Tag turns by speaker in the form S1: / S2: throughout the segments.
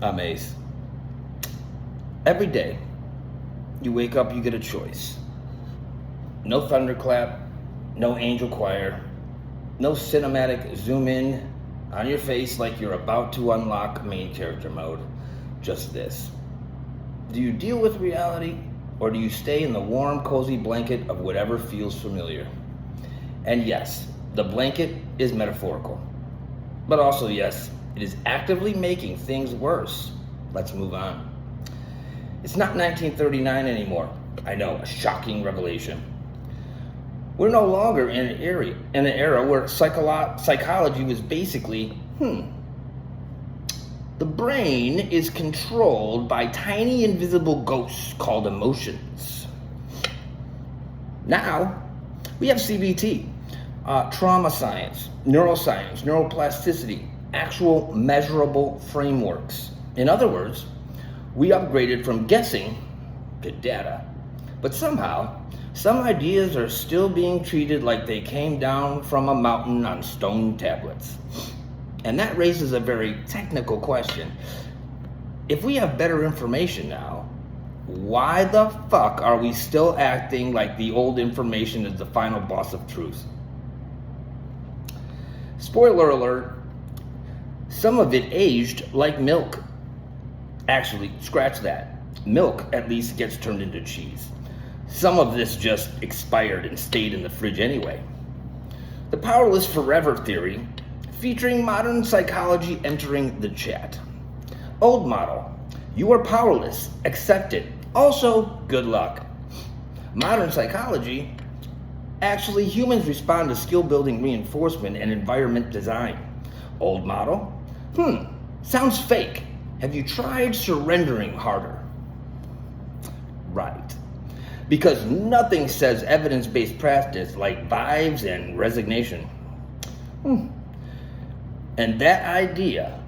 S1: I'm Ace. Every day, you wake up, you get a choice. No thunderclap, no angel choir, no cinematic zoom in on your face like you're about to unlock main character mode. Just this. Do you deal with reality, or do you stay in the warm, cozy blanket of whatever feels familiar? And yes, the blanket is metaphorical. But also, yes, it is actively making things worse. Let's move on. It's not 1939 anymore. I know, a shocking revelation. We're no longer in an era where psychology was basically, the brain is controlled by tiny invisible ghosts called emotions. Now, we have CBT, trauma science, neuroscience, neuroplasticity, actual measurable frameworks. In other words, we upgraded from guessing to data. But somehow, some ideas are still being treated like they came down from a mountain on stone tablets. And that raises a very technical question. If we have better information now, why the fuck are we still acting like the old information is the final boss of truth? Spoiler alert, some of it aged like milk. Actually, scratch that. Milk at least gets turned into cheese. Some of this just expired and stayed in the fridge anyway. The powerless forever theory, featuring modern psychology entering the chat. Old model, you are powerless, accept it. Also, good luck. Modern psychology, actually humans respond to skill building reinforcement and environment design. Old model, sounds fake. Have you tried surrendering harder? Right. Because nothing says evidence-based practice like vibes and resignation. And that idea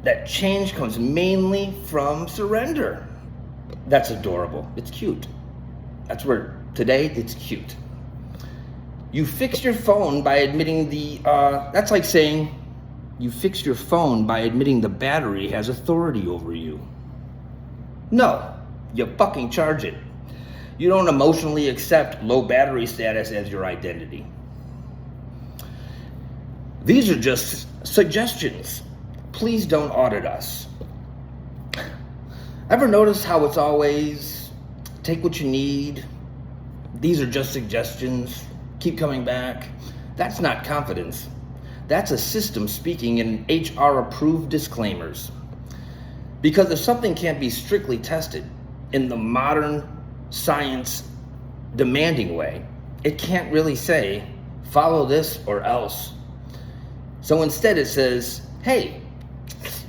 S1: that change comes mainly from surrender. That's adorable. It's cute. That's where today it's cute. You fixed your phone by admitting that's like saying you fixed your phone by admitting the battery has authority over you. No, you fucking charge it. You don't emotionally accept low battery status as your identity. These are just suggestions. Please don't audit us. Ever notice how it's always take what you need? These are just suggestions. Keep coming back. That's not confidence. That's a system speaking in HR-approved disclaimers. Because if something can't be strictly tested in the modern science demanding way, it can't really say, follow this or else. So instead it says, hey,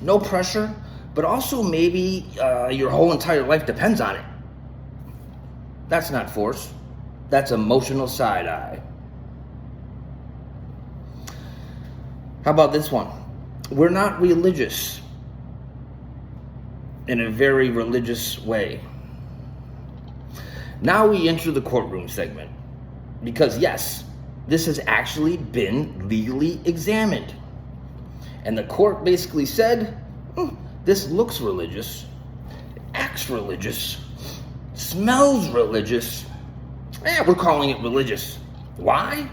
S1: no pressure, but also maybe your whole entire life depends on it. That's not force. That's emotional side-eye. How about this one? We're not religious in a very religious way. Now we enter the courtroom segment. Because yes, this has actually been legally examined. And the court basically said, this looks religious, acts religious, smells religious. We're calling it religious. Why?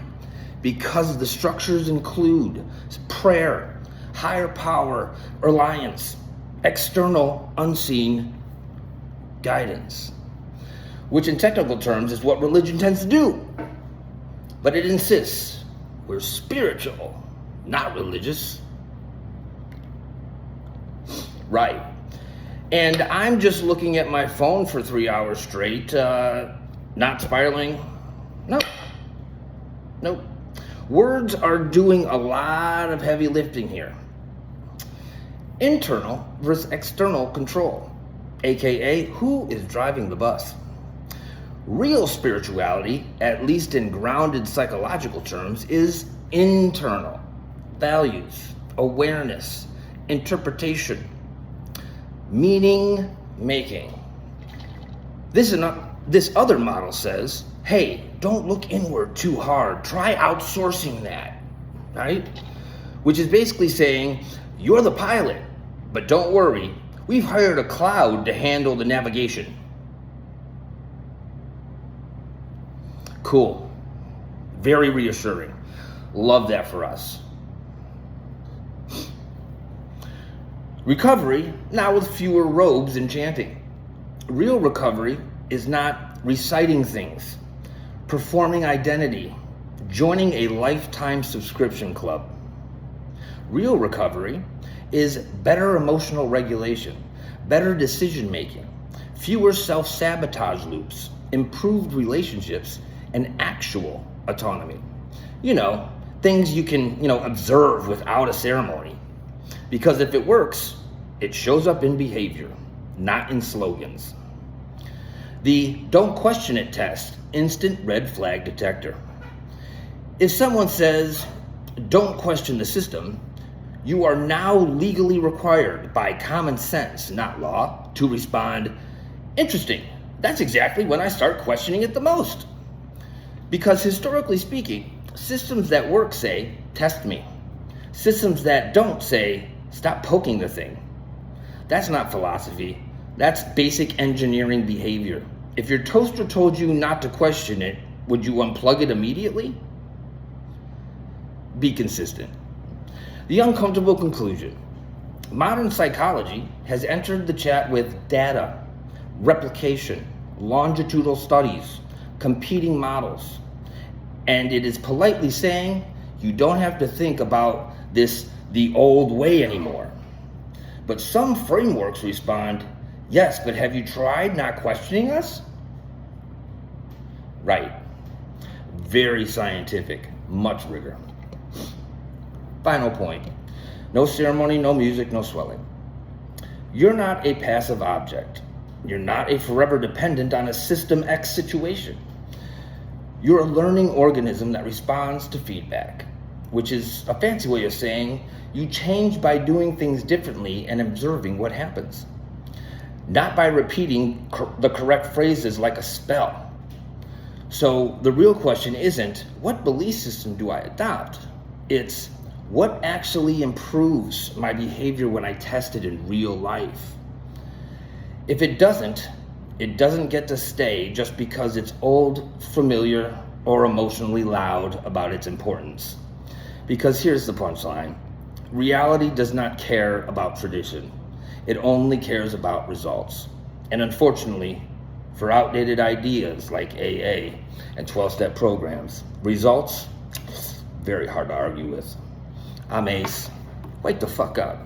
S1: Because the structures include prayer, higher power, reliance, external, unseen guidance, which in technical terms is what religion tends to do. But it insists we're spiritual, not religious. Right. And I'm just looking at my phone for 3 hours straight, not spiraling. Nope. Words are doing a lot of heavy lifting here. Internal versus external control, aka who is driving the bus. Real spirituality, at least in grounded psychological terms, is internal. Values, awareness, interpretation, meaning making. This other model says, hey, don't look inward too hard. Try outsourcing that, right? Which is basically saying, you're the pilot, but don't worry, We've hired a cloud to handle the navigation. Cool. Very reassuring. Love that for us. Recovery, now with fewer robes and chanting. Real recovery is not reciting things, performing identity, joining a lifetime subscription club. Real recovery is better emotional regulation, better decision making, fewer self-sabotage loops, improved relationships, and actual autonomy. Things you can, observe without a ceremony. Because if it works, it shows up in behavior, not in slogans. The don't question it test, instant red flag detector. If someone says, don't question the system, you are now legally required by common sense, not law, to respond, interesting, that's exactly when I start questioning it the most. Because historically speaking, systems that work say, test me. Systems that don't say, stop poking the thing. That's not philosophy. That's basic engineering behavior. If your toaster told you not to question it, would you unplug it immediately? Be consistent. The uncomfortable conclusion. Modern psychology has entered the chat with data, replication, longitudinal studies, competing models. And it is politely saying, you don't have to think about this the old way anymore. But some frameworks respond, yes, but have you tried not questioning us? Right. Very scientific, much rigor. Final point. No ceremony, no music, no swelling. You're not a passive object. You're not a forever dependent on a system X situation. You're a learning organism that responds to feedback, which is a fancy way of saying you change by doing things differently and observing what happens, not by repeating the correct phrases like a spell. So the real question isn't, what belief system do I adopt? It's, what actually improves my behavior when I test it in real life? If it doesn't get to stay just because it's old, familiar, or emotionally loud about its importance. Because here's the punchline. Reality does not care about tradition. It only cares about results. And unfortunately, for outdated ideas like AA and 12-step programs, results, very hard to argue with. I'm Ace. Wake the fuck up.